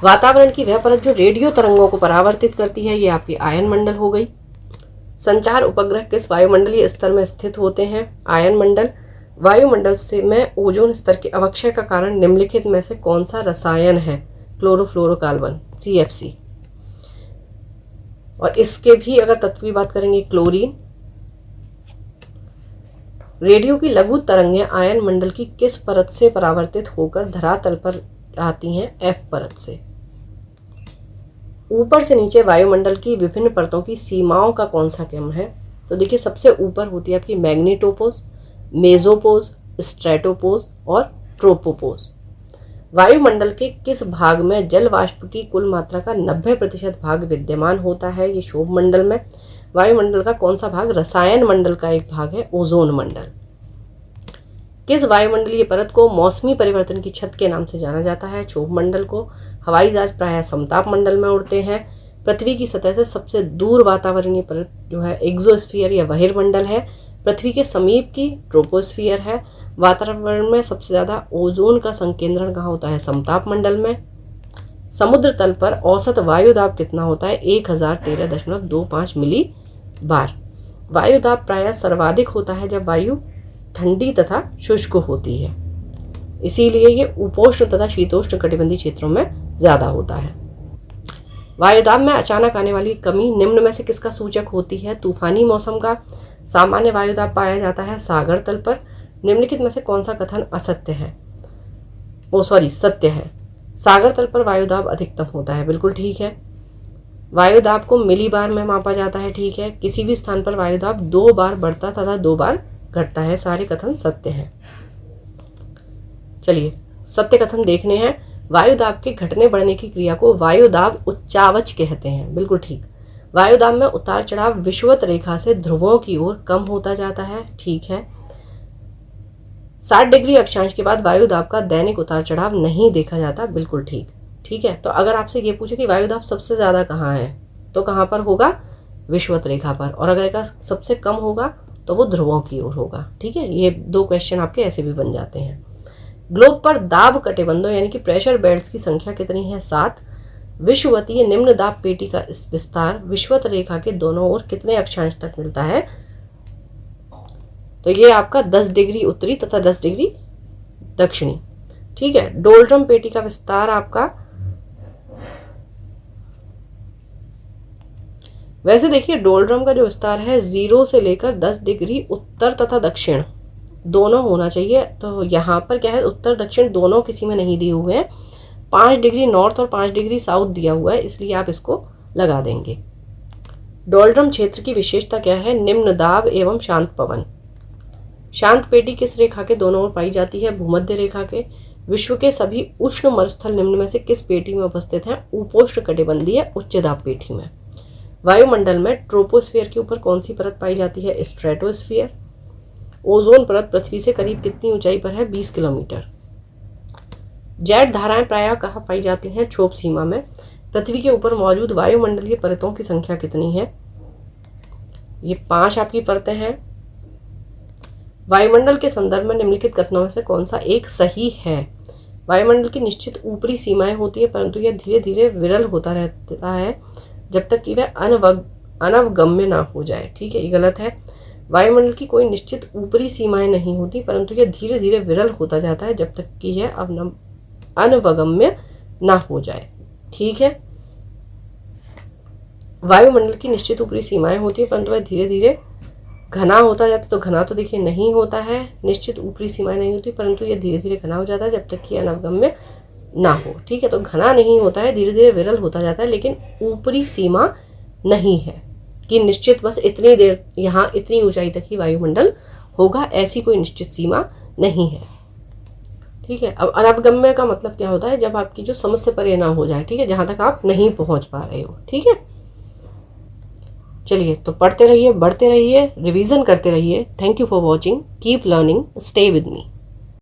वातावरण की वह परत जो रेडियो तरंगों को परावर्तित करती है, ये आपकी आयन मंडल हो गई। संचार उपग्रह किस वायुमंडलीय स्तर में स्थित होते हैं? आयन मंडल। वायुमंडल से में ओजोन स्तर के अवक्षय का कारण निम्नलिखित में से कौन सा रसायन है? Chlorofluorocarbon, CFC। और इसके भी अगर तत्व की बात करेंगे, क्लोरीन। रेडियो की लघु तरंगें आयन मंडल की किस परत से परावर्तित होकर धरातल पर आती हैं? F परत से। ऊपर से नीचे वायुमंडल की विभिन्न परतों की सीमाओं का कौन सा क्रम है? तो देखिए सबसे ऊपर होती है आपकी मैग्नेटोपोज, मेसोपोज, स्ट्रेटोपोज और ट्रोपोपोज। वायुमंडल के किस भाग में जल वाष्प की कुल मात्रा का 90% भाग विद्यमान होता है? ये क्षोभ मंडल में। वायुमंडल का कौन सा भाग रसायन मंडल का एक भाग है? ओजोन मंडल। किस वायुमंडलीय परत को मौसमी परिवर्तन की छत के नाम से जाना जाता है? क्षोभ मंडल को। हवाई जहाज प्रायः समताप मंडल में उड़ते हैं। पृथ्वी की सतह से सबसे दूर वातावरणीय परत जो है एक्सोस्फीयर या बहिर्मंडल है। पृथ्वी के समीप की ट्रोपोस्फीयर है। वातावरण में सबसे ज़्यादा ओजोन का संकेंद्रण कहाँ होता है? समताप मंडल में। समुद्र तल पर औसत वायु दाब कितना होता है? 1013.25 मिली बार। वायु दाब प्रायः सर्वाधिक होता है जब वायु ठंडी तथा शुष्क होती है, इसीलिए ये उपोष्ण तथा शीतोष्ण कटिबंधीय क्षेत्रों में ज़्यादा होता है। वायुदाब में अचानक आने वाली कमी निम्न में से किसका सूचक होती है? तूफानी मौसम का। सामान्य वायुदाब पाया जाता है सागर तल पर। निम्नलिखित में से कौन सा कथन असत्य है? सत्य है। सागर तल पर वायुदाब अधिकतम होता है, बिल्कुल ठीक है। वायुदाब को मिलीबार में मापा जाता है, ठीक है। किसी भी स्थान पर वायुदाब 2 बार बढ़ता तथा 2 बार घटता है, सारे कथन सत्य हैं। चलिए सत्य कथन देखने हैं। वायुदाब के घटने बढ़ने की क्रिया को वायुदाब उच्चावच कहते हैं, बिल्कुल ठीक। वायुदाब में उतार चढ़ाव विषुवत रेखा से ध्रुवों की ओर कम होता जाता है, ठीक है। 60 डिग्री अक्षांश के बाद वायुदाब का दैनिक उतार चढ़ाव नहीं देखा जाता, बिल्कुल ठीक। ठीक है, तो अगर आपसे ये पूछे कि वायुदाब सबसे ज़्यादा कहाँ है, तो कहाँ पर होगा? विषुवत रेखा पर। और अगर का सबसे कम होगा तो वो ध्रुवों की ओर होगा, ठीक है। ये 2 क्वेश्चन आपके ऐसे भी बन जाते हैं। ग्लोब पर दाब कटिबंधों यानी कि प्रेशर बेल्ट्स की संख्या कितनी है? 7। विषुवतीय निम्न दाब पेटी का विस्तार विषुवत रेखा के दोनों ओर कितने अक्षांश तक मिलता है? तो ये आपका 10 डिग्री उत्तरी तथा 10 डिग्री दक्षिणी, ठीक है। डोलड्रम पेटी का विस्तार आपका, वैसे देखिए डोलड्रम का जो विस्तार है 0 से लेकर 10 डिग्री उत्तर तथा दक्षिण दोनों होना चाहिए। तो यहाँ पर क्या है, उत्तर दक्षिण दोनों किसी में नहीं दिए हुए हैं। 5 डिग्री नॉर्थ और 5 डिग्री साउथ दिया हुआ है, इसलिए आप इसको लगा देंगे। डोलड्रम क्षेत्र की विशेषता क्या है? निम्न दाब एवं शांत पवन। शांत पेटी किस रेखा के दोनों ओर पाई जाती है? भूमध्य रेखा के। विश्व के सभी उष्ण मरुस्थल निम्न में से किस पेटी में उपस्थित हैं? उपोष्ण कटिबंधीय उच्च दाब पेटी में। वायुमंडल में ट्रोपोस्फीयर के ऊपर कौन सी परत पाई जाती है? स्ट्रेटोस्फीयर। ओजोन परत पृथ्वी से करीब कितनी ऊंचाई पर है? 20 किलोमीटर। जेट धाराएं प्रायः कहाँ पाई जाती हैं? क्षोभ सीमा में। पृथ्वी के ऊपर मौजूद वायुमंडलीय परतों की संख्या कितनी है? ये 5 आपकी परतें हैं। वायुमंडल के संदर्भ में निम्नलिखित कथनों में से कौन सा एक सही है? वायुमंडल की निश्चित ऊपरी सीमाएं होती है, परंतु यह धीरे धीरे विरल होता रहता है जब तक कि वह अनवगम्य ना हो जाए, ठीक है। ये गलत है। वायुमंडल की कोई निश्चित ऊपरी सीमाएं नहीं होती, परंतु यह धीरे धीरे विरल होता जाता है जब तक कि यह अनवगम्य ना हो जाए, ठीक है। वायुमंडल की निश्चित ऊपरी सीमाएं होती है, परंतु वह धीरे धीरे घना होता जाता है। तो घना तो देखिए नहीं होता है, निश्चित ऊपरी सीमाएं नहीं होती, परंतु यह धीरे धीरे घना हो जाता है जब तक कि अनवगम्य ना हो, ठीक है। तो घना नहीं होता है, धीरे धीरे विरल होता जाता है, लेकिन ऊपरी सीमा नहीं है कि निश्चित बस इतनी देर यहाँ इतनी ऊंचाई तक ही वायुमंडल होगा, ऐसी कोई निश्चित सीमा नहीं है, ठीक है। अब अनवगम्य का मतलब क्या होता है? जब आपकी जो समझ से परे ना हो जाए, ठीक है, जहाँ तक आप नहीं पहुँच पा रहे हो, ठीक है। चलिए तो पढ़ते रहिए, बढ़ते रहिए, रिवीजन करते रहिए। Thank you for watching, keep learning, stay with me.